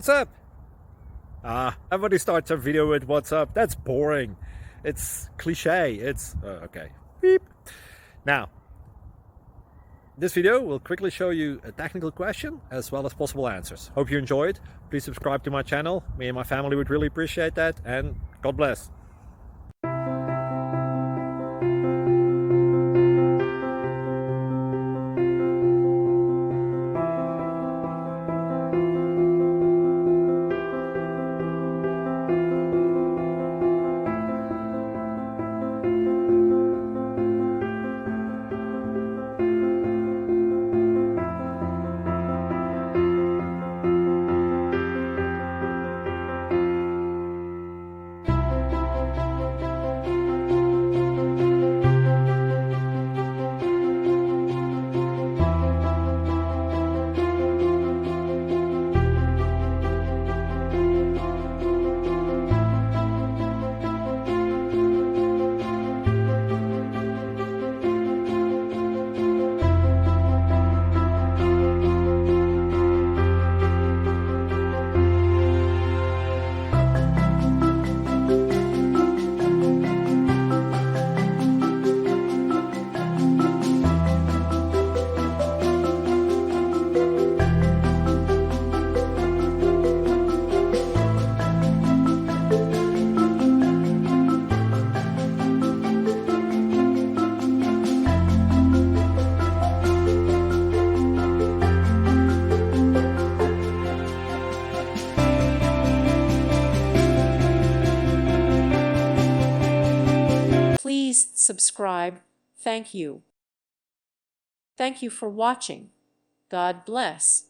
What's up? Everybody starts a video with what's up. That's boring. It's cliche. It's okay. Beep. Now, this video will quickly show you a technical question as well as possible answers. Hope you enjoyed. Please subscribe to my channel. Me and my family would really appreciate that, and God bless. Please subscribe. Thank you. Thank you for watching. God bless.